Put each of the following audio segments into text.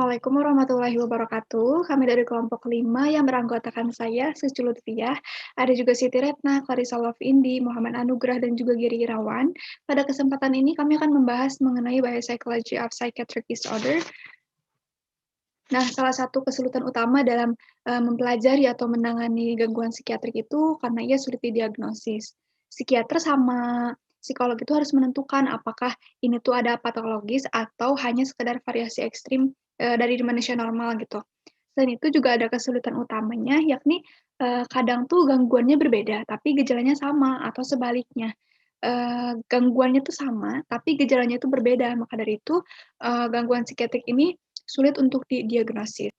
Assalamualaikum warahmatullahi wabarakatuh. Kami dari kelompok 5 yang beranggotakan saya, Suci Lutfiah, ada juga Siti Retna, Clarissa Love Indi, Muhammad Anugrah, dan juga Giri Irawan. Pada kesempatan ini kami akan membahas mengenai Biopsychology of Psychiatric Disorder. Nah, salah satu kesulitan utama dalam mempelajari atau menangani gangguan psikiatrik itu karena ia sulit didiagnosis. Psikiater sama psikolog itu harus menentukan apakah ini tuh ada patologis atau hanya sekedar variasi ekstrim dari manusia normal gitu. Selain itu juga ada kesulitan utamanya, yakni kadang tuh gangguannya berbeda, tapi gejalanya sama atau sebaliknya. Gangguannya tuh sama, tapi gejalanya itu berbeda. Maka dari itu, gangguan psikiatrik ini sulit untuk didiagnosis.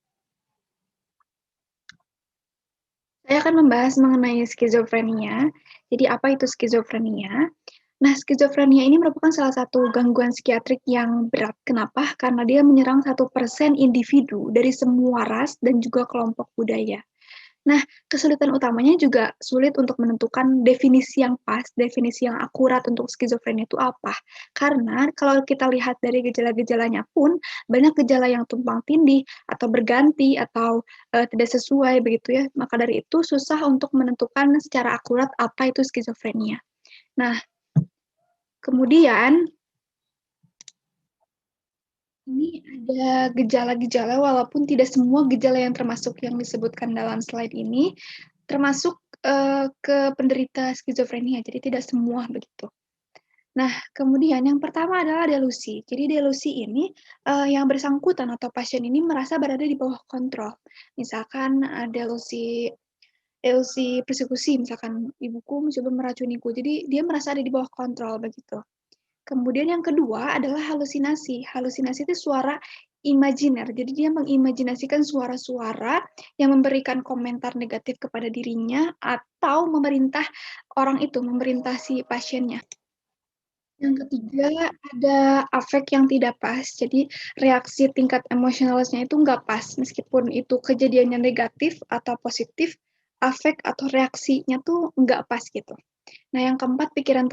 Saya akan membahas mengenai skizofrenia. Jadi apa itu skizofrenia? Nah, skizofrenia ini merupakan salah satu gangguan psikiatrik yang berat. Kenapa? Karena dia menyerang 1% individu dari semua ras dan juga kelompok budaya. Nah, kesulitan utamanya juga sulit untuk menentukan definisi yang pas, definisi yang akurat untuk skizofrenia itu apa. Karena kalau kita lihat dari gejala-gejalanya pun, banyak gejala yang tumpang tindih atau berganti atau tidak sesuai begitu ya. Maka dari itu susah untuk menentukan secara akurat apa itu skizofrenia. Nah, kemudian ini ada gejala-gejala walaupun tidak semua gejala yang termasuk yang disebutkan dalam slide ini termasuk ke penderita skizofrenia, jadi tidak semua begitu. Nah, kemudian yang pertama adalah delusi. Jadi delusi ini yang bersangkutan atau pasien ini merasa berada di bawah kontrol. Misalkan delusi delusi persekusi, misalkan ibuku mencoba meracuniku. Jadi dia merasa ada di bawah kontrol begitu. Kemudian yang kedua adalah halusinasi. Halusinasi itu suara imajiner. Jadi dia mengimajinasikan suara-suara yang memberikan komentar negatif kepada dirinya atau memerintah orang itu, memerintah si pasiennya. Yang ketiga ada afek yang tidak pas. Jadi reaksi tingkat emosionalnya itu nggak pas. Meskipun itu kejadiannya negatif atau positif, afek atau reaksinya tuh nggak pas gitu. Nah, yang keempat pikiran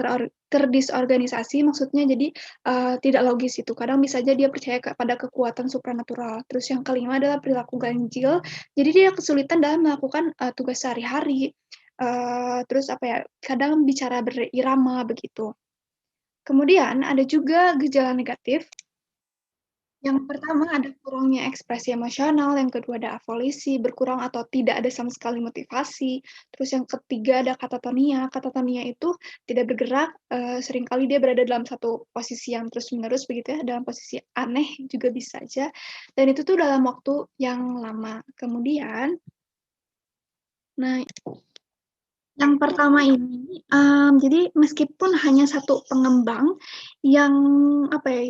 terdisorganisasi, maksudnya jadi tidak logis itu. Kadang bisa aja dia percaya pada kekuatan supranatural. Terus yang kelima adalah perilaku ganjil. Jadi dia kesulitan dalam melakukan tugas sehari-hari. Terus apa ya? Kadang bicara berirama begitu. Kemudian ada juga gejala negatif. Yang pertama ada kurangnya ekspresi emosional, yang kedua ada avolisi, berkurang atau tidak ada sama sekali motivasi. Terus yang ketiga ada katatonia. Katatonia itu tidak bergerak, seringkali dia berada dalam satu posisi yang terus-menerus begitu ya, dalam posisi aneh juga bisa aja. Dan itu tuh dalam waktu yang lama. Kemudian, nah yang pertama ini, jadi meskipun hanya satu pengembang yang apa ya,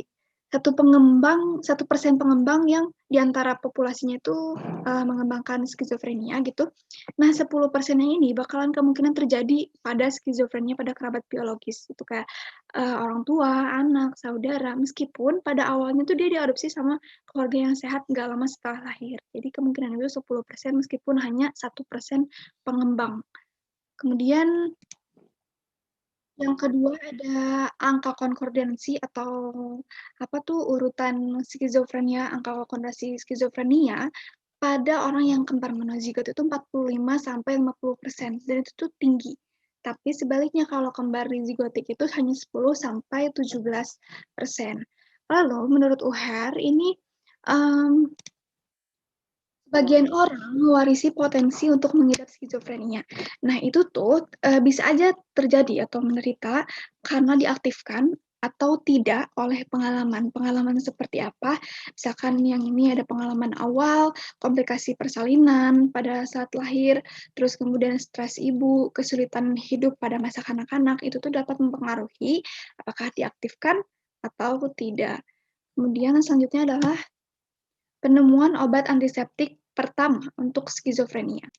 satu persen pengembang yang diantara populasinya itu mengembangkan skizofrenia gitu. Nah, 10% ini bakalan kemungkinan terjadi pada skizofrenia pada kerabat biologis. Itu kayak orang tua, anak, saudara. Meskipun pada awalnya tuh dia diadopsi sama keluarga yang sehat nggak lama setelah lahir. Jadi kemungkinan itu 10% meskipun hanya 1% pengembang. Kemudian yang kedua ada angka konkordansi atau apa tuh urutan skizofrenia, angka konkordansi skizofrenia pada orang yang kembar monozigot itu 45 sampai 50% dan itu tuh tinggi. Tapi sebaliknya kalau kembar zigotik itu hanya 10 sampai 17%. Lalu menurut UHER ini um, sebagian orang mewarisi potensi untuk mengidap skizofrenia. Nah, itu tuh bisa aja terjadi atau menderita karena diaktifkan atau tidak oleh pengalaman. Pengalaman seperti apa? Misalkan yang ini ada pengalaman awal, komplikasi persalinan pada saat lahir, terus kemudian stres ibu, kesulitan hidup pada masa kanak-kanak, itu tuh dapat mempengaruhi apakah diaktifkan atau tidak. Kemudian selanjutnya adalah penemuan obat antiseptik pertama untuk skizofrenia.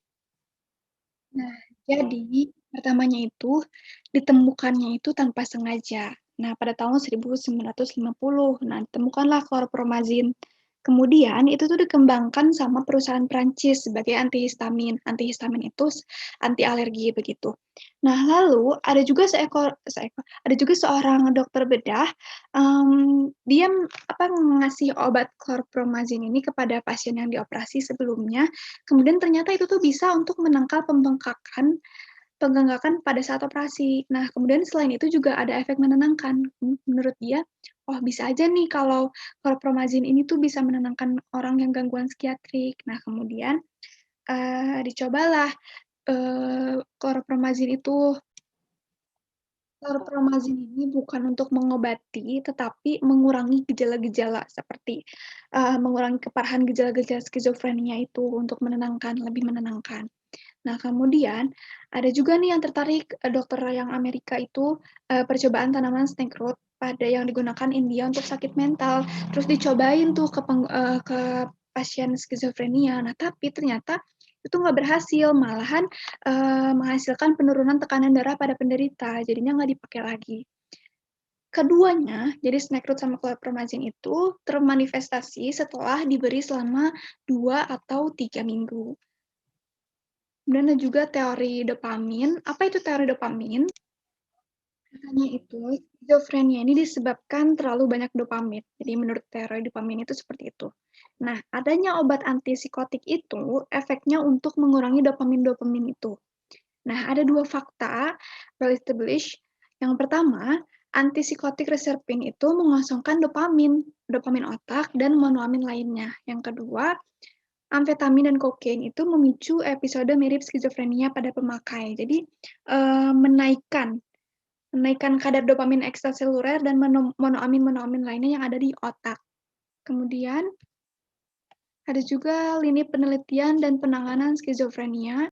Nah, jadi pertamanya itu ditemukannya itu tanpa sengaja. Nah, pada tahun 1950, nah ditemukanlah klorpromazin. Kemudian itu tuh dikembangkan sama perusahaan Prancis sebagai antihistamin. Antihistamin itu anti alergi begitu. Nah, lalu ada juga ada juga seorang dokter bedah, dia ngasih obat chlorpromazine ini kepada pasien yang dioperasi sebelumnya. Kemudian ternyata itu tuh bisa untuk menangkal pembengkakan pada saat operasi. Nah, kemudian selain itu juga ada efek menenangkan. Menurut dia, oh bisa aja nih kalau chlorpromazine ini tuh bisa menenangkan orang yang gangguan psikiatrik. Nah, kemudian dicobalah chlorpromazine itu. Chlorpromazine ini bukan untuk mengobati, tetapi mengurangi gejala-gejala seperti mengurangi keparahan gejala-gejala skizofrenia itu untuk menenangkan, lebih menenangkan. Nah, kemudian ada juga nih yang tertarik dokter yang Amerika itu percobaan tanaman snake root pada yang digunakan India untuk sakit mental. Terus dicobain tuh ke pasien skizofrenia. Nah, tapi ternyata itu nggak berhasil, malahan menghasilkan penurunan tekanan darah pada penderita. Jadinya nggak dipakai lagi. Keduanya, jadi snake root sama chlorpromazine itu termanifestasi setelah diberi selama 2 atau 3 minggu. Kemudian ada juga teori dopamin. Apa itu teori dopamin? Katanya itu, skizofrenia ini disebabkan terlalu banyak dopamin. Jadi menurut teori dopamin itu seperti itu. Nah, adanya obat antipsikotik itu efeknya untuk mengurangi dopamin-dopamin itu. Nah, ada 2 fakta well established. Yang pertama, antipsikotik reserpin itu mengosongkan dopamin otak dan monoamin lainnya. Yang kedua, amfetamin dan kokain itu memicu episode mirip skizofrenia pada pemakai. Jadi menaikkan kadar dopamin ekstraseluler dan monoamin lainnya yang ada di otak. Kemudian ada juga lini penelitian dan penanganan skizofrenia.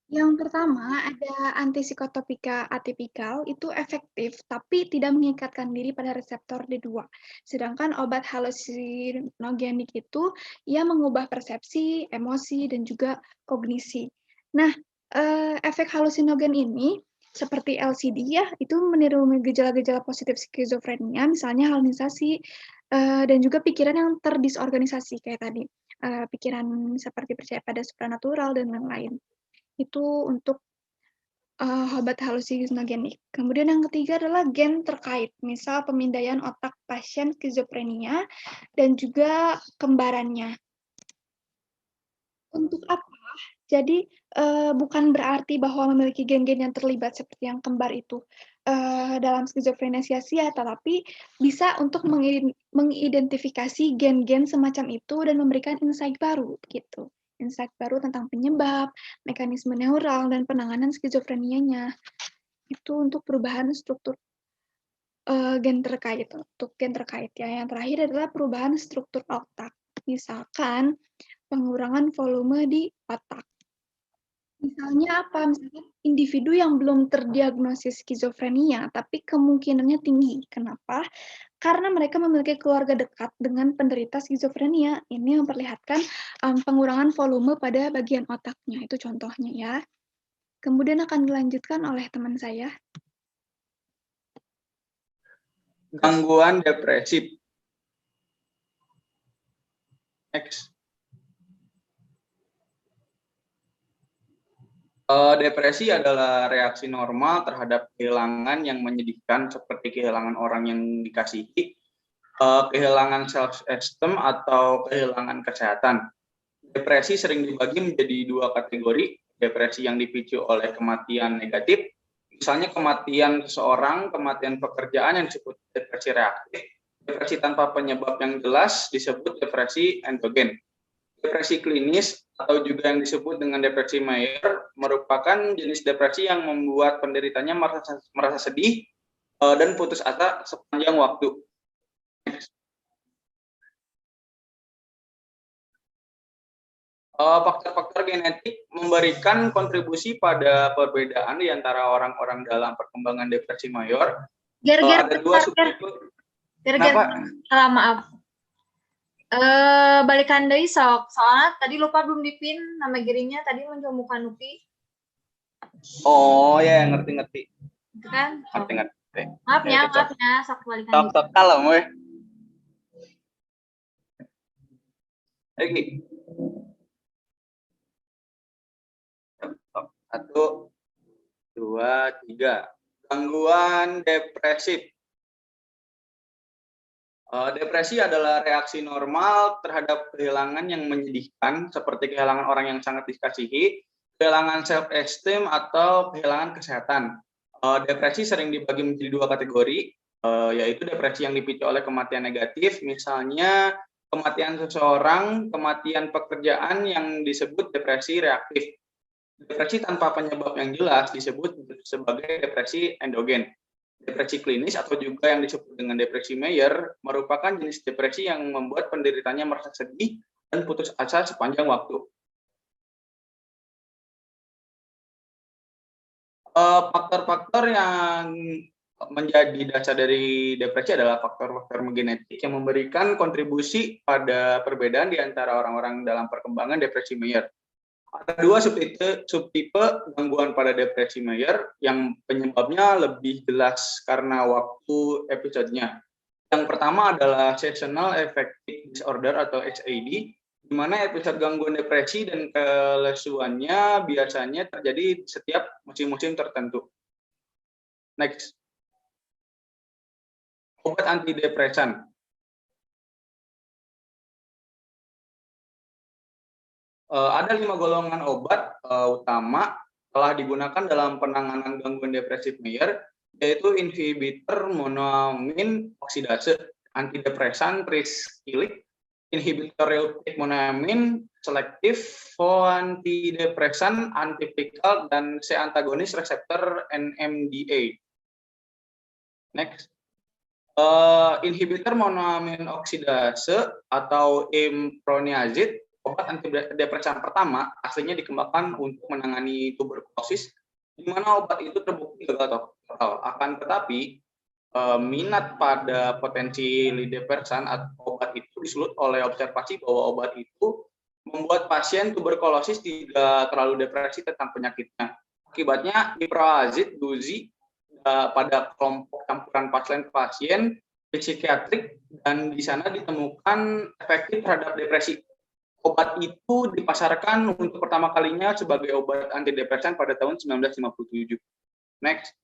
Yang pertama ada antipsikotropika atipikal, itu efektif tapi tidak mengikatkan diri pada reseptor D2. Sedangkan obat halusinogenik itu ia mengubah persepsi, emosi, dan juga kognisi. Nah, efek halusinogen ini seperti LCD ya, itu meniru gejala-gejala positif skizofrenia, misalnya halusinasi dan juga pikiran yang terdisorganisasi kayak tadi. Pikiran seperti percaya pada supranatural dan lain-lain. Itu untuk obat halusinogenik. Kemudian yang ketiga adalah gen terkait, misal pemindaian otak pasien skizofrenia dan juga kembarannya. Untuk apa? Jadi bukan berarti bahwa memiliki gen-gen yang terlibat seperti yang kembar itu dalam skizofrenia sia-sia, tetapi bisa untuk mengidentifikasi gen-gen semacam itu dan memberikan insight baru gitu. Insight baru tentang penyebab, mekanisme neural, dan penanganan skizofrenianya. Itu untuk perubahan struktur gen terkait. Untuk gen terkait ya. Yang terakhir adalah perubahan struktur otak. Misalkan pengurangan volume di otak. Misalnya apa? Misalnya individu yang belum terdiagnosis skizofrenia, tapi kemungkinannya tinggi. Kenapa? Karena mereka memiliki keluarga dekat dengan penderita skizofrenia. Ini memperlihatkan pengurangan volume pada bagian otaknya. Itu contohnya ya. Kemudian akan dilanjutkan oleh teman saya. Gangguan depresif. Next. Depresi adalah reaksi normal terhadap kehilangan yang menyedihkan seperti kehilangan orang yang dikasihi, kehilangan self-esteem atau kehilangan kesehatan. Depresi sering dibagi menjadi 2 kategori, depresi yang dipicu oleh kematian negatif, misalnya kematian seseorang, kematian pekerjaan yang disebut depresi reaktif, depresi tanpa penyebab yang jelas disebut depresi endogen. Depresi klinis atau juga yang disebut dengan depresi mayor merupakan jenis depresi yang membuat penderitanya merasa sedih dan putus asa sepanjang waktu. Faktor-faktor genetik memberikan kontribusi pada perbedaan di antara orang-orang dalam perkembangan depresi mayor. Ada 2 subtipe. Maaf. Balikan deui sok. Soalnya tadi lupa belum dipin nama girinya tadi mencoba Nuki. Oh ya, ngerti. Itu kan? Ngerti. Maafnya, sok balikan. Sok kalem weh. Egi. 1, 2, 3. Gangguan depresif. Depresi adalah reaksi normal terhadap kehilangan yang menyedihkan, seperti kehilangan orang yang sangat dikasihi, kehilangan self-esteem, atau kehilangan kesehatan. Depresi sering dibagi menjadi 2 kategori, yaitu depresi yang dipicu oleh kematian negatif, misalnya kematian seseorang, kematian pekerjaan yang disebut depresi reaktif. Depresi tanpa penyebab yang jelas disebut sebagai depresi endogen. Depresi klinis atau juga yang disebut dengan depresi Meyer merupakan jenis depresi yang membuat penderitanya merasa sedih dan putus asa sepanjang waktu. Faktor-faktor yang menjadi dasar dari depresi adalah faktor-faktor genetik yang memberikan kontribusi pada perbedaan di antara orang-orang dalam perkembangan depresi Meyer. Ada 2 subtipe gangguan pada depresi Meyer yang penyebabnya lebih jelas karena waktu episodenya. Yang pertama adalah Seasonal Affective Disorder atau SAD, di mana episode gangguan depresi dan kelesuannya biasanya terjadi setiap musim-musim tertentu. Next. Obat antidepresan. Ada 5 golongan obat utama telah digunakan dalam penanganan gangguan depresif Meyer, yaitu inhibitor monoamin oksidase, antidepresan trisklik, inhibitor reuptake monoamin selektif, antidepresan antipikal, dan C-antagonis reseptor NMDA. Next. Inhibitor monoamin oksidase atau improniazid, obat antidepresan pertama aslinya dikembangkan untuk menangani tuberkulosis, di mana obat itu terbukti gagal total. Akan tetapi, minat pada potensi lidepersan atau obat itu disulut oleh observasi bahwa obat itu membuat pasien tuberkulosis tidak terlalu depresi tentang penyakitnya. Akibatnya, iprazolam dozi pada kelompok campuran pasien psikiatrik, dan di sana ditemukan efektif terhadap depresi. Obat itu dipasarkan untuk pertama kalinya sebagai obat antidepresan pada tahun 1957. Next.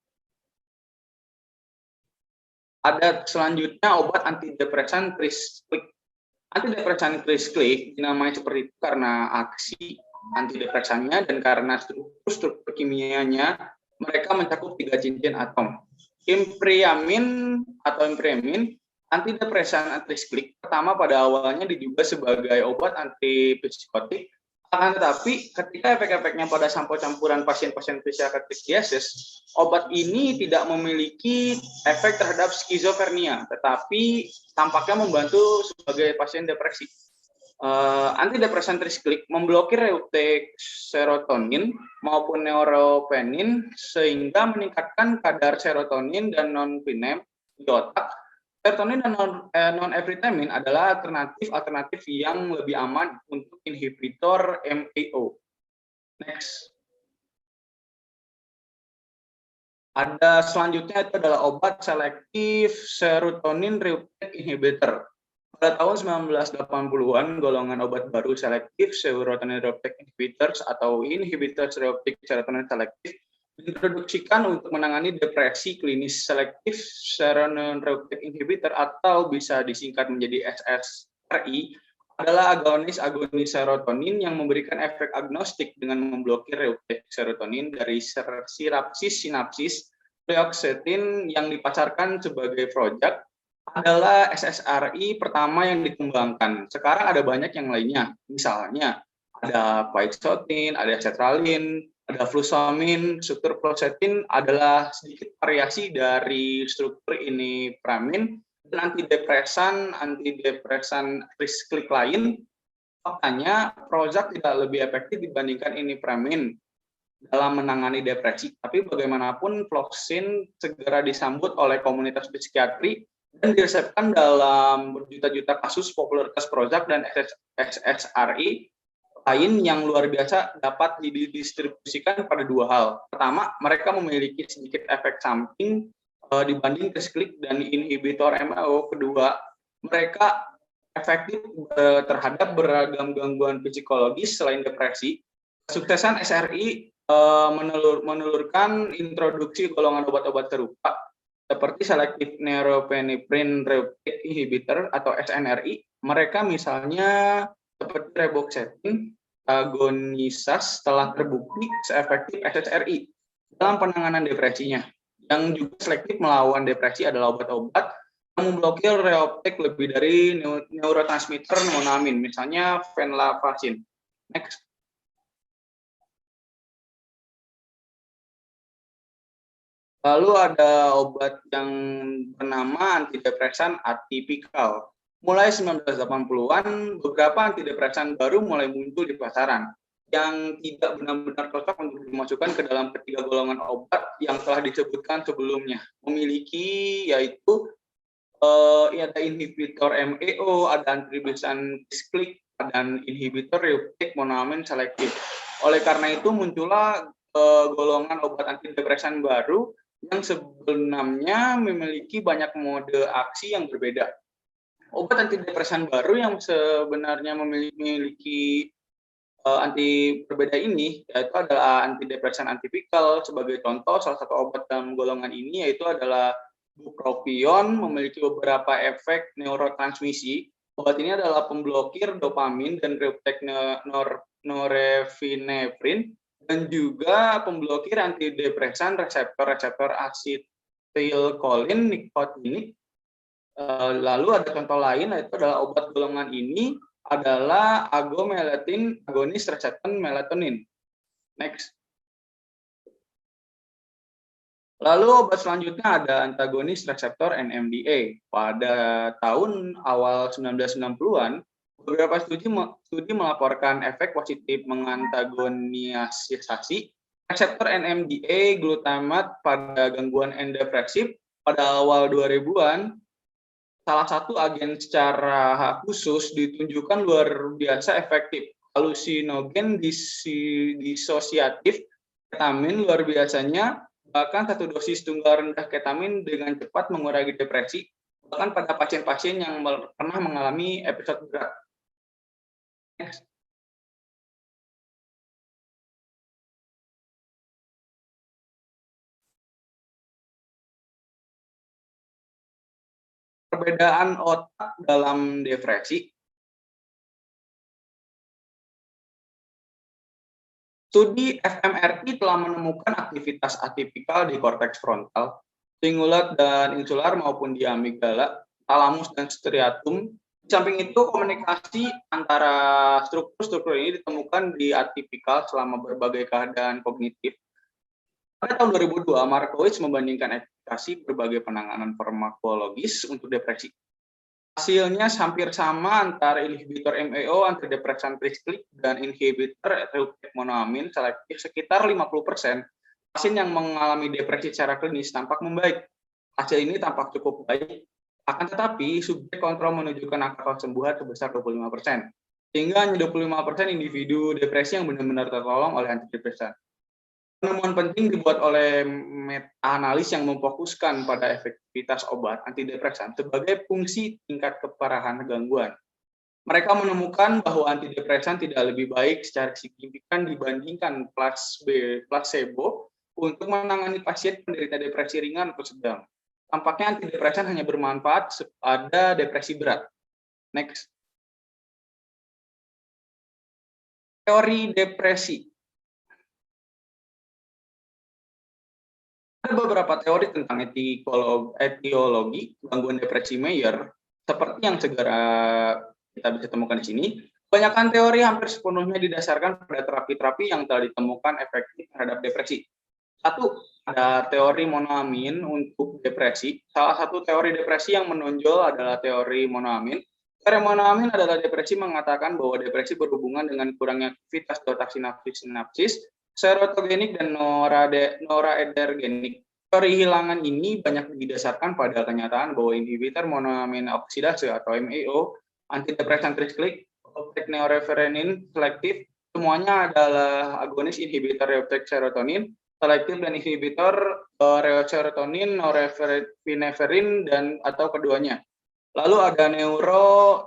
Ada selanjutnya obat antidepresan trisklik. Antidepresan trisklik dinamai seperti itu karena aksi antidepresannya dan karena struktur kimianya mereka mencakup 3 cincin atom. Impriamin atau impriamin, antidepresan trisklik pertama pada awalnya diduga sebagai obat antipsikotik, akan tetapi ketika efek-efeknya pada sampel campuran pasien-pasien psikiatrisis, obat ini tidak memiliki efek terhadap skizofrenia, tetapi tampaknya membantu sebagai pasien depresi. Antidepresan trisklik memblokir reuptake serotonin maupun neuropenin sehingga meningkatkan kadar serotonin dan nonepinephrine di otak. Serotonin dan nonepinephrine adalah alternatif yang lebih aman untuk inhibitor MAO. Next. Ada selanjutnya itu adalah obat selektif serotonin reuptake inhibitor. Pada tahun 1980-an, golongan obat baru selektif serotonin reuptake inhibitors atau inhibitors reuptake serotonin selektif diintroduksikan untuk menangani depresi klinis. Selektif serotonin reuptake inhibitor atau bisa disingkat menjadi SSRI adalah agonis serotonin yang memberikan efek agnostik dengan memblokir reuptake serotonin dari sinapsis pleoxetine yang dipasarkan sebagai Prozac. Adalah SSRI pertama yang dikembangkan. Sekarang ada banyak yang lainnya, misalnya ada Fluoxetine, ada sertralin, ada fluoxamine. Struktur fluoxetine adalah sedikit variasi dari struktur ini pramin, dan antidepresan trisklik lain. Faktanya Prozac tidak lebih efektif dibandingkan ini pramin dalam menangani depresi. Tapi bagaimanapun fluoxetine segera disambut oleh komunitas psikiatri dan diresepkan dalam berjuta-juta kasus. Popularitas Prozac dan SSRI lain yang luar biasa dapat didistribusikan pada 2 hal. Pertama, mereka memiliki sedikit efek samping dibanding trisklik dan inhibitor MAO. Kedua, mereka efektif terhadap beragam gangguan psikologis selain depresi. Kesuksesan SRI menelurkan introduksi golongan obat-obat serupa seperti selective neuropinephrine reuptake inhibitor atau SNRI. Mereka misalnya seperti reboxetine agonisas telah terbukti seefektif SSRI dalam penanganan depresinya. Yang juga selektif melawan depresi adalah obat-obat yang memblokir reuptake lebih dari neurotransmitter monoamin, misalnya venlafaxine. Next. Lalu ada obat yang bernama antidepresan atipikal. Mulai 1980-an, beberapa antidepresan baru mulai muncul di pasaran yang tidak benar-benar cocok untuk dimasukkan ke dalam ketiga golongan obat yang telah disebutkan sebelumnya. Memiliki yaitu ada inhibitor MEO, ada antidepresan disklik, dan inhibitor reuptake monoamin selektif. Oleh karena itu muncullah golongan obat antidepresan baru yang sebenarnya memiliki banyak mode aksi yang berbeda. Obat antidepresan baru yang sebenarnya memiliki anti berbeda ini yaitu adalah antidepresan atipikal. Sebagai contoh, salah satu obat dalam golongan ini yaitu adalah bupropion, memiliki beberapa efek neurotransmisi. Obat ini adalah pemblokir dopamin dan reuptake norepinefrin, dan juga pemblokir antidepresan reseptor asetilkolin nikotinik. Lalu ada contoh lain, yaitu adalah obat golongan ini adalah agomelatin agonis reseptor melatonin. Next. Lalu obat selanjutnya ada antagonis reseptor NMDA. Pada tahun awal 1990-an, beberapa studi melaporkan efek positif mengantagonisasi reseptor NMDA glutamat pada gangguan depresif. Pada awal 2000-an, salah satu agen secara khusus ditunjukkan luar biasa efektif. Halusinogen disosiatif ketamin luar biasanya, bahkan satu dosis tunggal rendah ketamin dengan cepat mengurangi depresi, bahkan pada pasien-pasien yang pernah mengalami episode berat. Next. Perbedaan otak dalam depresi. Studi fMRI telah menemukan aktivitas atipikal di korteks frontal, singulat dan insular maupun di amigdala, talamus dan striatum. Di samping itu, komunikasi antara struktur-struktur ini ditemukan di atipikal selama berbagai keadaan kognitif. Pada tahun 2002, Markowitz membandingkan efikasi berbagai penanganan farmakologis untuk depresi. Hasilnya hampir sama antara inhibitor MEO, antidepresan trisklik, dan inhibitor reuptake monoamin selektif. Sekitar 50% pasien yang mengalami depresi secara klinis tampak membaik. Hasil ini tampak cukup baik. Akan tetapi, subjek kontrol menunjukkan angka kesembuhan sebesar 25%. Sehingga 25% individu depresi yang benar-benar tertolong oleh antidepresan. Penemuan penting dibuat oleh meta-analis yang memfokuskan pada efektivitas obat antidepresan sebagai fungsi tingkat keparahan gangguan. Mereka menemukan bahwa antidepresan tidak lebih baik secara signifikan dibandingkan placebo untuk menangani pasien penderita depresi ringan atau sedang. Tampaknya antidepresan hanya bermanfaat pada depresi berat. Next. Teori depresi. Ada beberapa teori tentang etiologi gangguan depresi Meyer, seperti yang segera kita bisa temukan di sini. Kebanyakan teori hampir sepenuhnya didasarkan pada terapi-terapi yang telah ditemukan efektif terhadap depresi. Satu, ada teori monoamin untuk depresi. Salah satu teori depresi yang menonjol adalah teori monoamin. Teori monoamin adalah depresi mengatakan bahwa depresi berhubungan dengan kurangnya aktivitas otak sinapsis, serotogenik, dan noradrenergenik. Teori hilangan ini banyak didasarkan pada kenyataan bahwa inhibitor monoamin oksidase atau MEO, antidepresan trisklik, reuptake norepinefrin selektif, semuanya adalah agonis inhibitor reuptake serotonin selektif dan inhibitor serotonin norepinefrin dan atau keduanya. Lalu ada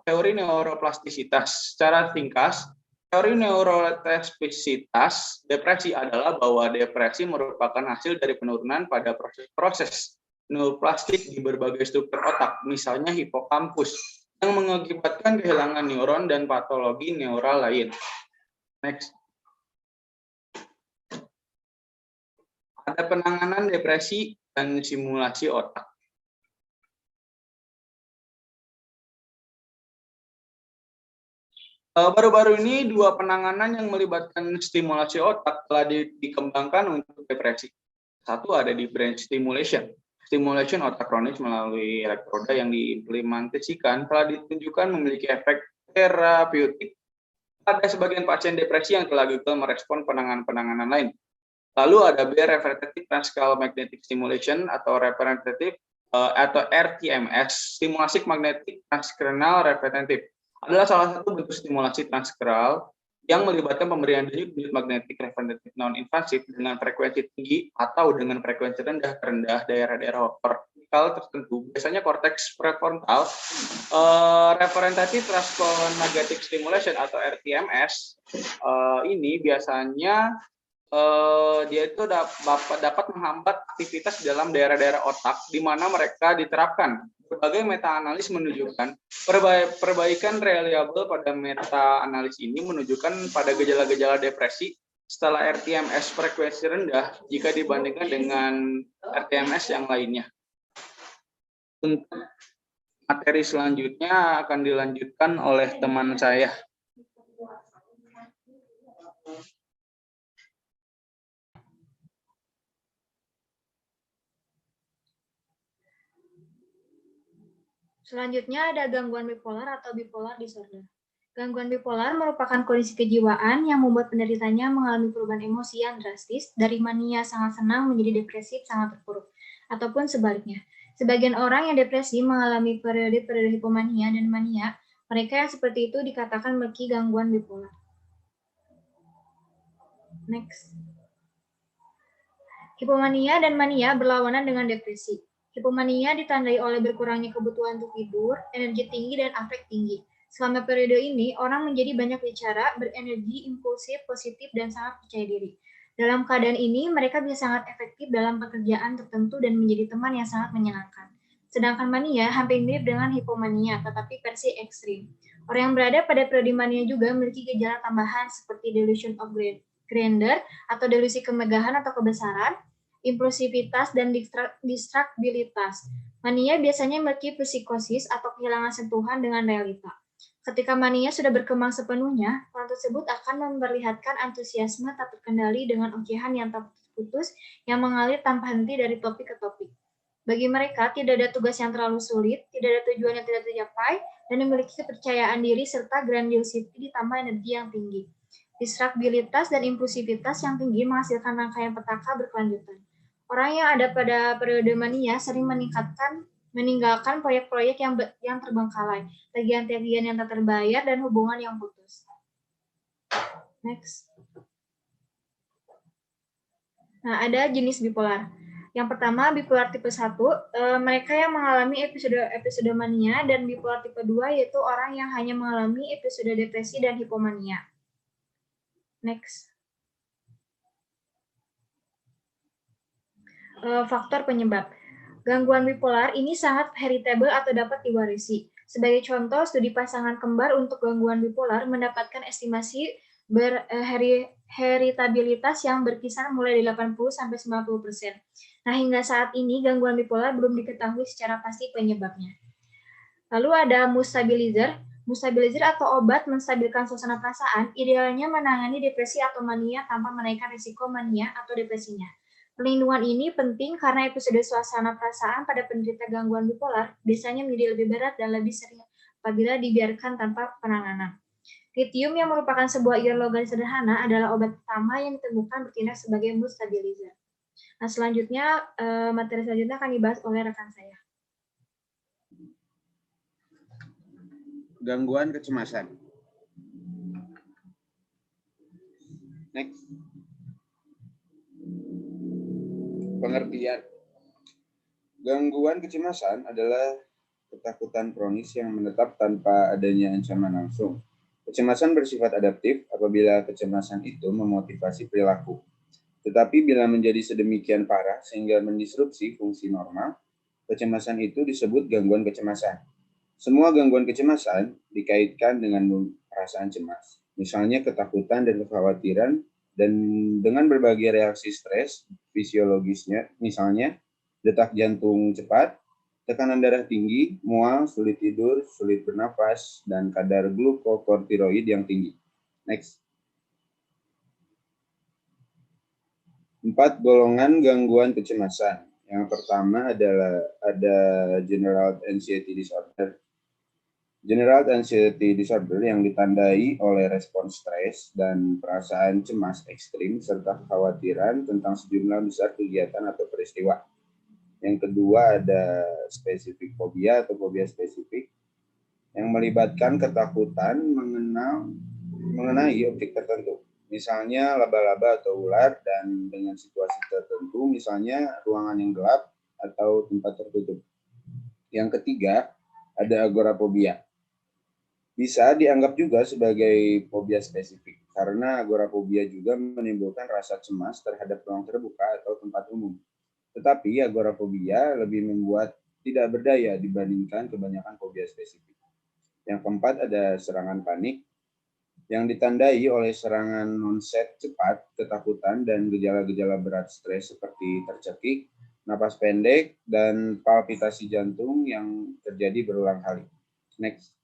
teori neuroplastisitas. Secara ringkas, teori neuroplastisitas depresi adalah bahwa depresi merupakan hasil dari penurunan pada proses neuroplastik di berbagai struktur otak, misalnya hipokampus, yang mengakibatkan kehilangan neuron dan patologi neural lain. Next. Ada penanganan depresi dan simulasi otak. Baru-baru ini dua penanganan yang melibatkan stimulasi otak telah dikembangkan untuk depresi. Satu ada di brain stimulation. Stimulation otak kronis melalui elektroda yang diimplementasikan telah ditunjukkan memiliki efek terapeutik pada sebagian pasien depresi yang telah gagal merespon penanganan lain. Lalu ada repetitive transcranial magnetic stimulation atau RTMS, stimulasi magnetik transcranial repetitif. Adalah salah satu bentuk stimulasi transkral yang melibatkan pemberian denyut magnetik repetitif non-invasif dengan frekuensi tinggi atau dengan frekuensi rendah daerah-daerah kortikal tertentu, biasanya korteks prefrontal. Representative transcranial magnetic stimulation atau RTMS ini biasanya dia itu dapat menghambat aktivitas di dalam daerah-daerah otak di mana mereka diterapkan. Berbagai meta-analis menunjukkan perbaikan reliable pada meta-analis ini menunjukkan pada gejala-gejala depresi setelah RTMS frekuensi rendah jika dibandingkan dengan RTMS yang lainnya. Untuk materi selanjutnya akan dilanjutkan oleh teman saya. Selanjutnya ada gangguan bipolar atau bipolar disorder. Gangguan bipolar merupakan kondisi kejiwaan yang membuat penderitanya mengalami perubahan emosi yang drastis dari mania sangat senang menjadi depresif sangat terpuruk, ataupun sebaliknya. Sebagian orang yang depresi mengalami periode-periode hipomania dan mania. Mereka yang seperti itu dikatakan memiliki gangguan bipolar. Next. Hipomania dan mania berlawanan dengan depresi. Hipomania ditandai oleh berkurangnya kebutuhan untuk tidur, energi tinggi, dan afek tinggi. Selama periode ini, orang menjadi banyak bicara, berenergi, impulsif, positif, dan sangat percaya diri. Dalam keadaan ini, mereka bisa sangat efektif dalam pekerjaan tertentu dan menjadi teman yang sangat menyenangkan. Sedangkan mania hampir mirip dengan hipomania, tetapi versi ekstrim. Orang yang berada pada periode mania juga memiliki gejala tambahan seperti delusion of grandeur atau delusi kemegahan atau kebesaran, impulsivitas, dan distraktabilitas. Mania biasanya memiliki psikosis atau kehilangan sentuhan dengan realita. Ketika mania sudah berkembang sepenuhnya, orang tersebut akan memperlihatkan antusiasme tak terkendali dengan ocehan yang tak putus yang mengalir tanpa henti dari topik ke topik. Bagi mereka, tidak ada tugas yang terlalu sulit, tidak ada tujuan yang tidak tercapai, dan memiliki kepercayaan diri serta grandiosity ditambah energi yang tinggi. Distraktabilitas dan impulsivitas yang tinggi menghasilkan rangkaian petaka berkelanjutan. Orang yang ada pada periode mania sering meninggalkan proyek-proyek yang terbengkalai, tagihan-tagihan yang tak terbayar, dan hubungan yang putus. Next. Nah, ada jenis bipolar. Yang pertama, bipolar tipe 1, mereka yang mengalami episode mania, dan bipolar tipe 2, yaitu orang yang hanya mengalami episode depresi dan hipomania. Next. Faktor penyebab. Gangguan bipolar ini sangat heritable atau dapat diwarisi. Sebagai contoh, studi pasangan kembar untuk gangguan bipolar mendapatkan estimasi heritabilitas yang berkisar mulai dari 80-90%. Nah, hingga saat ini gangguan bipolar belum diketahui secara pasti penyebabnya. Lalu ada mood stabilizer. Mood stabilizer atau obat menstabilkan suasana perasaan, idealnya menangani depresi atau mania tanpa menaikkan risiko mania atau depresinya. Perlindungan ini penting karena episode suasana perasaan pada penderita gangguan bipolar biasanya menjadi lebih berat dan lebih sering apabila dibiarkan tanpa penanganan. Lithium yang merupakan sebuah ion logam sederhana adalah obat pertama yang ditemukan bertindak sebagai mood stabilizer. Nah, selanjutnya, materi selanjutnya akan dibahas oleh rekan saya. Gangguan kecemasan. Next. Pengertian. Gangguan kecemasan adalah ketakutan kronis yang menetap tanpa adanya ancaman langsung. Kecemasan bersifat adaptif apabila kecemasan itu memotivasi perilaku. Tetapi bila menjadi sedemikian parah sehingga mendisrupsi fungsi normal, kecemasan itu disebut gangguan kecemasan. Semua gangguan kecemasan dikaitkan dengan perasaan cemas, misalnya ketakutan dan kekhawatiran, dan dengan berbagai reaksi stres fisiologisnya, misalnya detak jantung cepat, tekanan darah tinggi, mual, sulit tidur, sulit bernafas, dan kadar glukokortikoid yang tinggi. Next. 4 golongan gangguan kecemasan. Yang pertama adalah ada General Anxiety Disorder. General Anxiety Disorder yang ditandai oleh respons stres dan perasaan cemas ekstrim serta kekhawatiran tentang sejumlah besar kegiatan atau peristiwa. Yang kedua ada spesifik fobia atau fobia spesifik yang melibatkan ketakutan mengenai objek tertentu. Misalnya laba-laba atau ular dan dengan situasi tertentu, misalnya ruangan yang gelap atau tempat tertutup. Yang ketiga ada agorafobia. Bisa dianggap juga sebagai fobia spesifik karena agorafobia juga menimbulkan rasa cemas terhadap ruang terbuka atau tempat umum. Tetapi agorafobia lebih membuat tidak berdaya dibandingkan kebanyakan fobia spesifik. Yang keempat ada serangan panik yang ditandai oleh serangan onset cepat, ketakutan, dan gejala-gejala berat stres seperti tercekik, napas pendek, dan palpitasi jantung yang terjadi berulang kali. Next.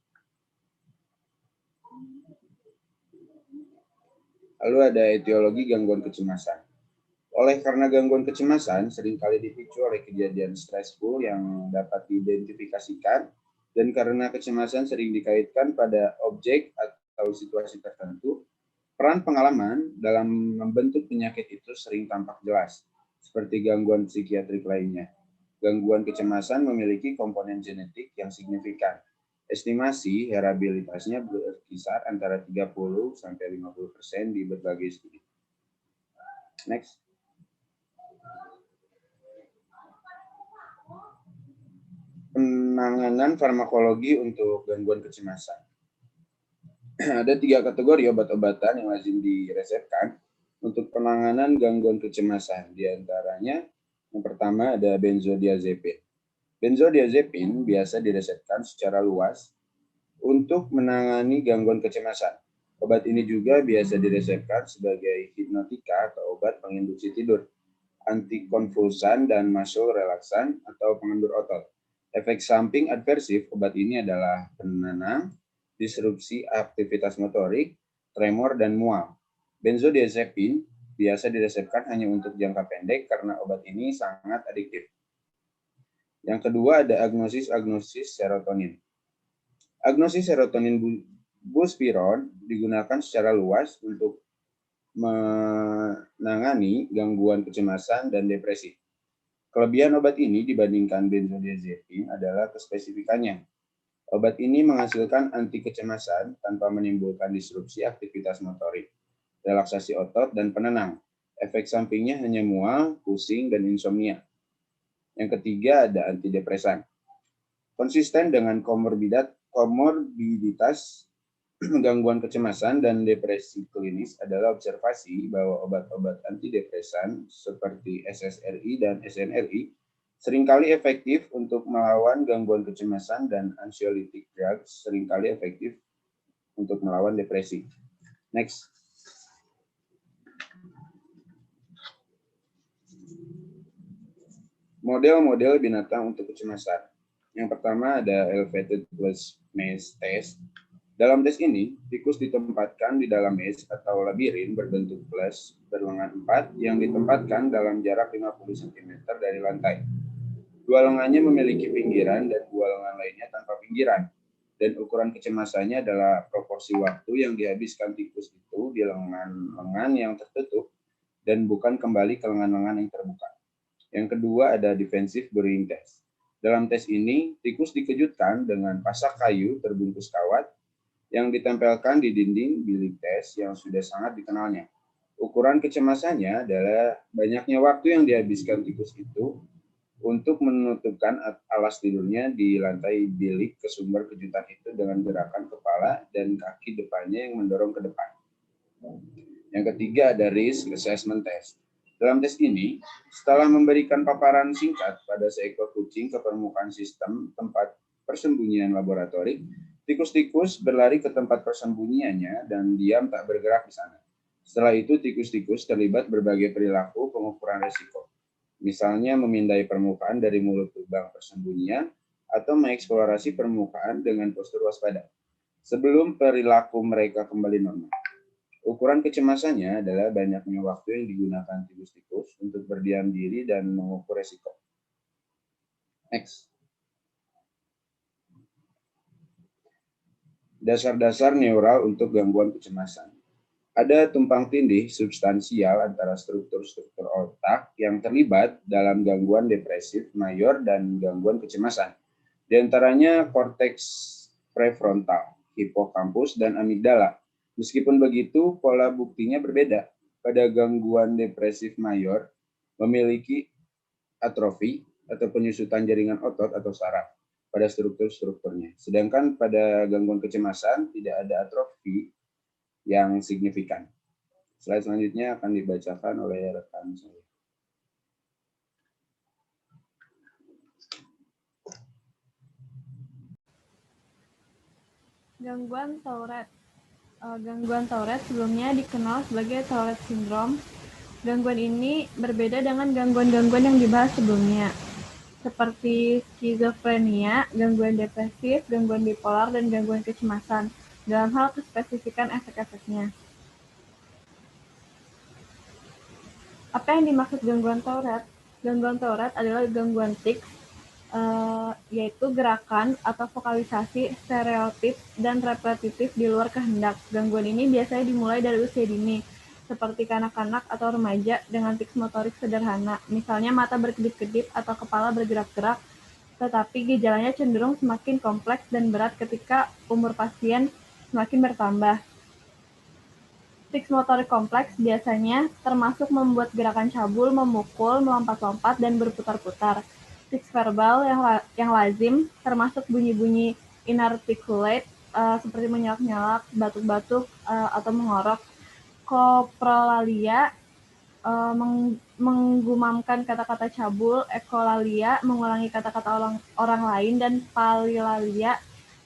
Lalu ada etiologi gangguan kecemasan. Oleh karena gangguan kecemasan seringkali dipicu oleh kejadian stressful yang dapat diidentifikasikan, dan karena kecemasan sering dikaitkan pada objek atau situasi tertentu, peran pengalaman dalam membentuk penyakit itu sering tampak jelas, seperti gangguan psikiatrik lainnya. Gangguan kecemasan memiliki komponen genetik yang signifikan. Estimasi heritabilitasnya berkisar antara 30-50% di berbagai studi. Next. Penanganan farmakologi untuk gangguan kecemasan. Ada 3 kategori obat-obatan yang lazim diresepkan untuk penanganan gangguan kecemasan. Di antaranya, yang pertama ada benzodiazepin. Benzodiazepin biasa diresepkan secara luas untuk menangani gangguan kecemasan. Obat ini juga biasa diresepkan sebagai hipnotika atau obat penginduksi tidur, antikonvulsan dan muscle relaksan atau pengendur otot. Efek samping adversif obat ini adalah penenang, disrupsi aktivitas motorik, tremor, dan mual. Benzodiazepin biasa diresepkan hanya untuk jangka pendek karena obat ini sangat adiktif. Yang kedua ada agnosis serotonin. Agnosis serotonin buspirone digunakan secara luas untuk menangani gangguan kecemasan dan depresi. Kelebihan obat ini dibandingkan benzodiazepin adalah kespesifikannya. Obat ini menghasilkan anti kecemasan tanpa menimbulkan disrupsi aktivitas motorik, relaksasi otot, dan penenang. Efek sampingnya hanya mual, pusing, dan insomnia. Yang ketiga ada antidepresan. Konsisten dengan komorbiditas gangguan kecemasan dan depresi klinis adalah observasi bahwa obat-obat antidepresan seperti SSRI dan SNRI seringkali efektif untuk melawan gangguan kecemasan dan anxiolytic drugs seringkali efektif untuk melawan depresi. Next. Model-model binatang untuk kecemasan. Yang pertama ada elevated plus maze test. Dalam tes ini, tikus ditempatkan di dalam maze atau labirin berbentuk plus berlengan 4 yang ditempatkan dalam jarak 50 cm dari lantai. 2 lengannya memiliki pinggiran dan 2 lengan lainnya tanpa pinggiran. Dan ukuran kecemasannya adalah proporsi waktu yang dihabiskan tikus itu di lengan-lengan yang tertutup dan bukan kembali ke lengan-lengan yang terbuka. Yang kedua ada defensive burying test. Dalam tes ini, tikus dikejutkan dengan pasak kayu terbungkus kawat yang ditempelkan di dinding bilik tes yang sudah sangat dikenalnya. Ukuran kecemasannya adalah banyaknya waktu yang dihabiskan tikus itu untuk menutupkan alas tidurnya di lantai bilik ke sumber kejutan itu dengan gerakan kepala dan kaki depannya yang mendorong ke depan. Yang ketiga ada risk assessment test. Dalam tes ini, setelah memberikan paparan singkat pada seekor kucing ke permukaan sistem tempat persembunyian laboratori, tikus-tikus berlari ke tempat persembunyiannya dan diam tak bergerak di sana. Setelah itu, tikus-tikus terlibat berbagai perilaku pengukuran risiko. Misalnya memindai permukaan dari mulut lubang persembunyian atau mengeksplorasi permukaan dengan postur waspada sebelum perilaku mereka kembali normal. Ukuran kecemasannya adalah banyaknya waktu yang digunakan tikus-tikus untuk berdiam diri dan mengukur resiko. Next. Dasar-dasar neural untuk gangguan kecemasan. Ada tumpang tindih substansial antara struktur-struktur otak yang terlibat dalam gangguan depresif mayor dan gangguan kecemasan. Di antaranya korteks prefrontal, hipokampus, dan amigdala. Meskipun begitu, pola buktinya berbeda. Pada gangguan depresif mayor, memiliki atrofi atau penyusutan jaringan otot atau saraf pada struktur-strukturnya. Sedangkan pada gangguan kecemasan, tidak ada atrofi yang signifikan. Slide selanjutnya akan dibacakan oleh rekan saya. Gangguan Tourette. Gangguan Tourette sebelumnya dikenal sebagai Tourette Syndrome. Gangguan ini berbeda dengan gangguan-gangguan yang dibahas sebelumnya, seperti skizofrenia, gangguan depresif, gangguan bipolar, dan gangguan kecemasan, dalam hal kespesifikan efek-efeknya. Apa yang dimaksud gangguan Tourette? Gangguan Tourette adalah gangguan tics, yaitu gerakan atau vokalisasi stereotip dan repetitif di luar kehendak. Gangguan ini biasanya dimulai dari usia dini, seperti kanak-kanak atau remaja dengan tics motorik sederhana, misalnya mata berkedip-kedip atau kepala bergerak-gerak, tetapi gejalanya cenderung semakin kompleks dan berat ketika umur pasien semakin bertambah. Tics motorik kompleks biasanya termasuk membuat gerakan cabul, memukul, melompat-lompat, dan berputar-putar. Tics verbal yang lazim termasuk bunyi-bunyi inarticulate seperti menyalak-nyalak, batuk-batuk, atau mengorok. Coprolalia menggumamkan kata-kata cabul, ekolalia mengulangi kata-kata orang lain, dan palilalia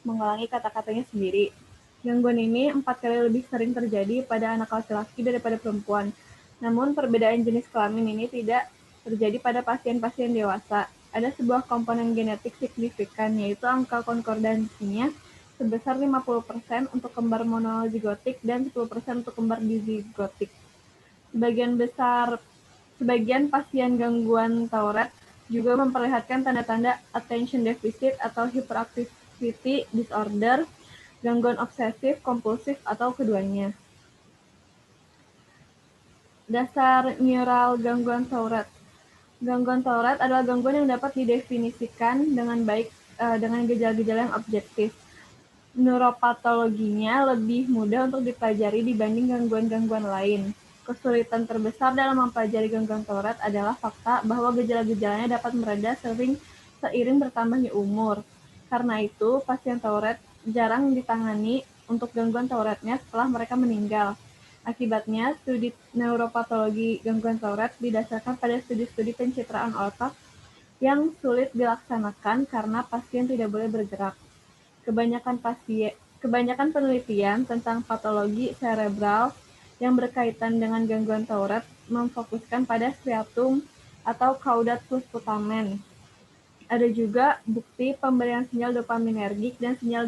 mengulangi kata-katanya sendiri. Gangguan ini 4 kali lebih sering terjadi pada anak laki-laki daripada perempuan. Namun perbedaan jenis kelamin ini tidak terjadi pada pasien-pasien dewasa. Ada sebuah komponen genetik signifikan, yaitu angka konkordansinya sebesar 50% untuk kembar monozigotik dan 10% untuk kembar dizigotik. Sebagian pasien gangguan Tourette juga memperlihatkan tanda-tanda attention deficit atau hyperactivity disorder, gangguan obsesif, kompulsif, atau keduanya. Dasar neural gangguan Tourette. Gangguan Tourette adalah gangguan yang dapat didefinisikan dengan baik dengan gejala-gejala yang objektif. Neuropatologinya lebih mudah untuk dipelajari dibanding gangguan-gangguan lain. Kesulitan terbesar dalam mempelajari gangguan Tourette adalah fakta bahwa gejala-gejalanya dapat mereda seiring bertambahnya umur. Karena itu, pasien Tourette jarang ditangani untuk gangguan Tourette-nya setelah mereka meninggal. Akibatnya, studi neuropatologi gangguan Tourette didasarkan pada studi-studi pencitraan otak yang sulit dilaksanakan karena pasien tidak boleh bergerak. Kebanyakan penelitian tentang patologi cerebral yang berkaitan dengan gangguan Tourette memfokuskan pada striatum atau caudat plus putamen. Ada juga bukti pemberian sinyal dopaminergik dan sinyal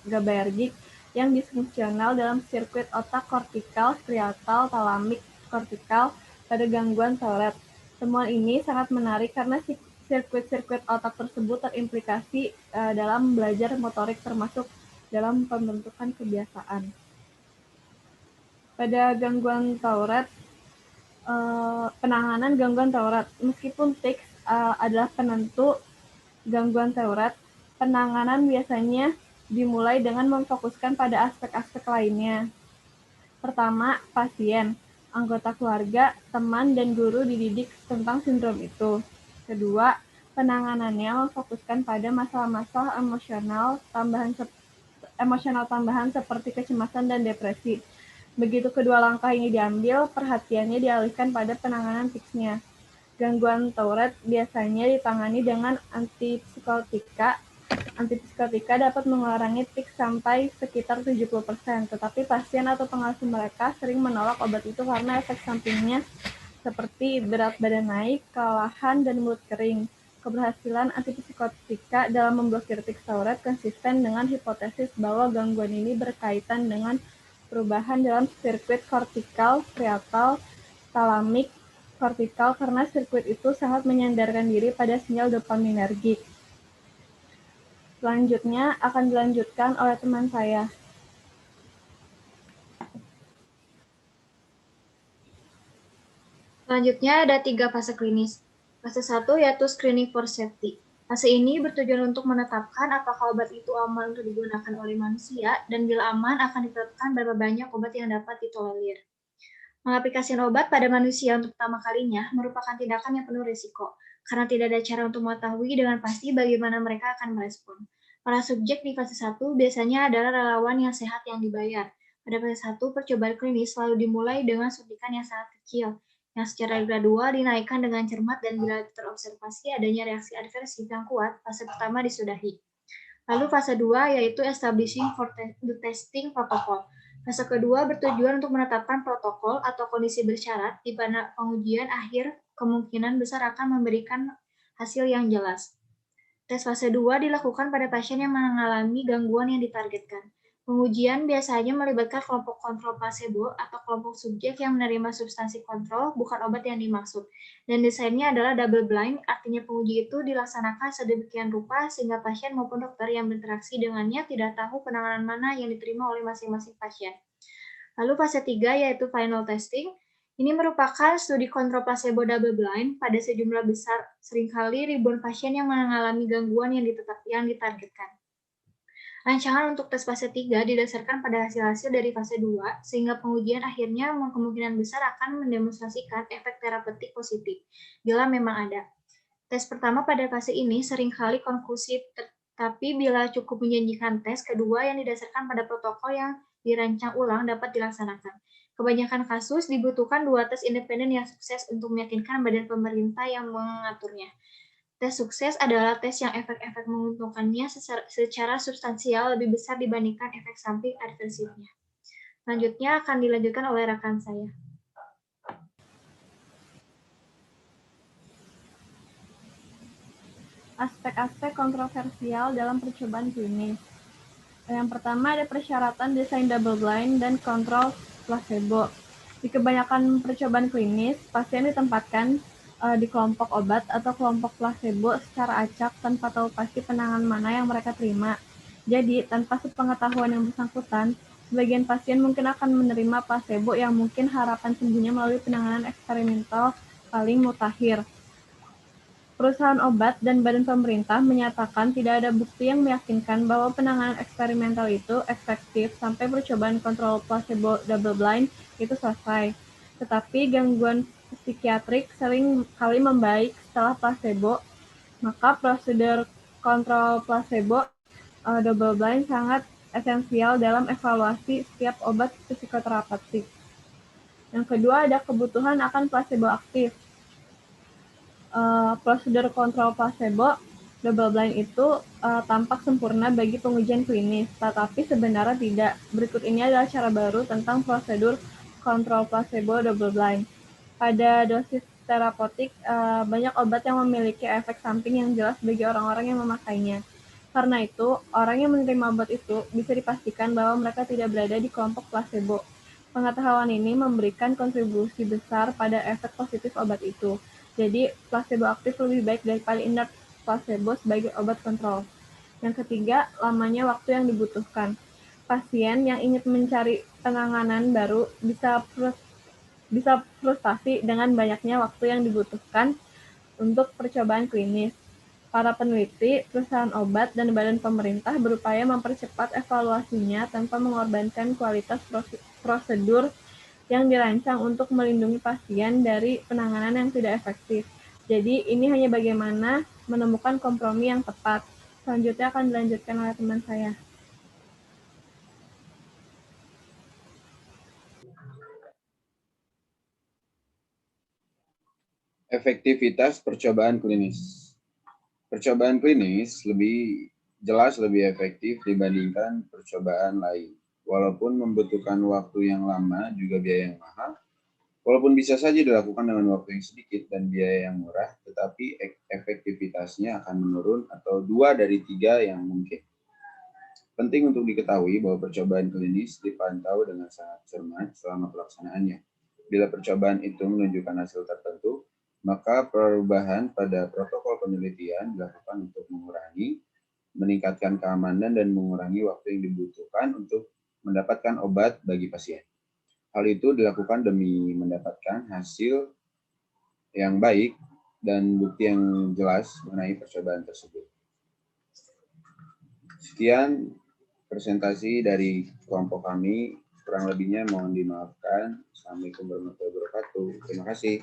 GABAergik yang disfungsional dalam sirkuit otak kortikal, striatal, talamik, kortikal pada gangguan Tourette. Temuan ini sangat menarik karena sirkuit-sirkuit otak tersebut terimplikasi dalam belajar motorik termasuk dalam pembentukan kebiasaan. Pada gangguan Tourette, penanganan gangguan Tourette, meskipun tics adalah penentu gangguan Tourette, penanganan biasanya dimulai dengan memfokuskan pada aspek-aspek lainnya. Pertama, pasien, anggota keluarga, teman, dan guru dididik tentang sindrom itu. Kedua, Penanganannya memfokuskan pada masalah-masalah emosional tambahan seperti kecemasan dan depresi. Begitu kedua langkah ini diambil, perhatiannya dialihkan pada penanganan ticsnya. Gangguan Tourette biasanya ditangani dengan antipsikotika. Antipsikotika dapat mengurangi tics sampai sekitar 70%, tetapi pasien atau pengasuh mereka sering menolak obat itu karena efek sampingnya seperti berat badan naik, kelelahan, dan mulut kering. Keberhasilan antipsikotika dalam memblokir tics Tourette konsisten dengan hipotesis bahwa gangguan ini berkaitan dengan perubahan dalam sirkuit kortikal, striatal, talamik, kortikal karena sirkuit itu sangat menyandarkan diri pada sinyal dopaminergik. Selanjutnya akan dilanjutkan oleh teman saya. Selanjutnya ada 3 fase klinis. Fase 1 yaitu screening for safety. Fase ini bertujuan untuk menetapkan apakah obat itu aman untuk digunakan oleh manusia dan bila aman akan ditetapkan berapa banyak obat yang dapat ditolerir. Mengaplikasikan obat pada manusia untuk pertama kalinya merupakan tindakan yang penuh risiko, karena tidak ada cara untuk mengetahui dengan pasti bagaimana mereka akan merespon. Para subjek di fase 1 biasanya adalah relawan yang sehat yang dibayar. Pada fase 1, percobaan klinis selalu dimulai dengan suntikan yang sangat kecil, yang secara gradual dinaikkan dengan cermat dan bila terobservasi adanya reaksi adversif yang kuat, fase pertama disudahi. Lalu fase 2 yaitu establishing for the testing protocol. Fase kedua bertujuan untuk menetapkan protokol atau kondisi bersyarat di mana pengujian akhir kemungkinan besar akan memberikan hasil yang jelas. Tes fase 2 dilakukan pada pasien yang mengalami gangguan yang ditargetkan. Pengujian biasanya melibatkan kelompok kontrol placebo atau kelompok subjek yang menerima substansi kontrol, bukan obat yang dimaksud. Dan desainnya adalah double blind, artinya penguji itu dilaksanakan sedemikian rupa sehingga pasien maupun dokter yang berinteraksi dengannya tidak tahu penanganan mana yang diterima oleh masing-masing pasien. Lalu fase 3 yaitu final testing. Ini merupakan studi kontrol placebo double blind pada sejumlah besar, seringkali ribuan pasien yang mengalami gangguan yang ditargetkan. Rancangan untuk tes fase 3 didasarkan pada hasil-hasil dari fase 2, sehingga pengujian akhirnya kemungkinan besar akan mendemonstrasikan efek terapeutik positif, bila memang ada. Tes pertama pada fase ini seringkali konklusif, tetapi bila cukup menjanjikan tes kedua yang didasarkan pada protokol yang dirancang ulang dapat dilaksanakan. Kebanyakan kasus dibutuhkan 2 tes independen yang sukses untuk meyakinkan badan pemerintah yang mengaturnya. Tes sukses adalah tes yang efek-efek menguntungkannya secara substansial lebih besar dibandingkan efek samping adversifnya. Selanjutnya akan dilanjutkan oleh rekan saya. Aspek-aspek kontroversial dalam percobaan klinis. Yang pertama ada persyaratan desain double blind dan kontrol placebo. Di kebanyakan percobaan klinis, pasien ditempatkan di kelompok obat atau kelompok placebo secara acak tanpa tahu pasti penanganan mana yang mereka terima. Jadi, tanpa sepengetahuan yang bersangkutan, sebagian pasien mungkin akan menerima placebo yang mungkin harapan sembuhnya melalui penanganan eksperimental paling mutakhir. Perusahaan obat dan badan pemerintah menyatakan tidak ada bukti yang meyakinkan bahwa penanganan eksperimental itu efektif sampai percobaan kontrol placebo double blind itu selesai. Tetapi gangguan psikiatrik sering kali membaik setelah placebo, maka prosedur kontrol placebo double blind sangat esensial dalam evaluasi setiap obat psikoterapeutik. Yang kedua ada kebutuhan akan placebo aktif. Prosedur kontrol placebo double blind itu tampak sempurna bagi pengujian klinis, tetapi sebenarnya tidak. Berikut ini adalah cara baru tentang prosedur kontrol placebo double blind. Pada dosis terapeutik, banyak obat yang memiliki efek samping yang jelas bagi orang-orang yang memakainya. Karena itu, orang yang menerima obat itu bisa dipastikan bahwa mereka tidak berada di kelompok placebo. Pengetahuan ini memberikan kontribusi besar pada efek positif obat itu. Jadi, placebo aktif lebih baik daripada inert placebo sebagai obat kontrol. Yang ketiga, lamanya waktu yang dibutuhkan. Pasien yang ingin mencari penanganan baru bisa frustasi dengan banyaknya waktu yang dibutuhkan untuk percobaan klinis. Para peneliti, perusahaan obat, dan badan pemerintah berupaya mempercepat evaluasinya tanpa mengorbankan kualitas prosedur yang dirancang untuk melindungi pasien dari penanganan yang tidak efektif. Jadi ini hanya bagaimana menemukan kompromi yang tepat. Selanjutnya akan dilanjutkan oleh teman saya. Efektivitas percobaan klinis. Percobaan klinis jelas lebih efektif dibandingkan percobaan lain. Walaupun membutuhkan waktu yang lama juga biaya yang mahal, walaupun bisa saja dilakukan dengan waktu yang sedikit dan biaya yang murah, tetapi efektivitasnya akan menurun atau 2 dari 3 yang mungkin. Penting untuk diketahui bahwa percobaan klinis dipantau dengan sangat cermat selama pelaksanaannya. Bila percobaan itu menunjukkan hasil tertentu, maka perubahan pada protokol penelitian dilakukan untuk meningkatkan keamanan dan mengurangi waktu yang dibutuhkan untuk mendapatkan obat bagi pasien. Hal itu dilakukan demi mendapatkan hasil yang baik dan bukti yang jelas mengenai percobaan tersebut. Sekian presentasi dari kelompok kami. Kurang lebihnya mohon dimaafkan. Assalamualaikum warahmatullahi wabarakatuh. Terima kasih.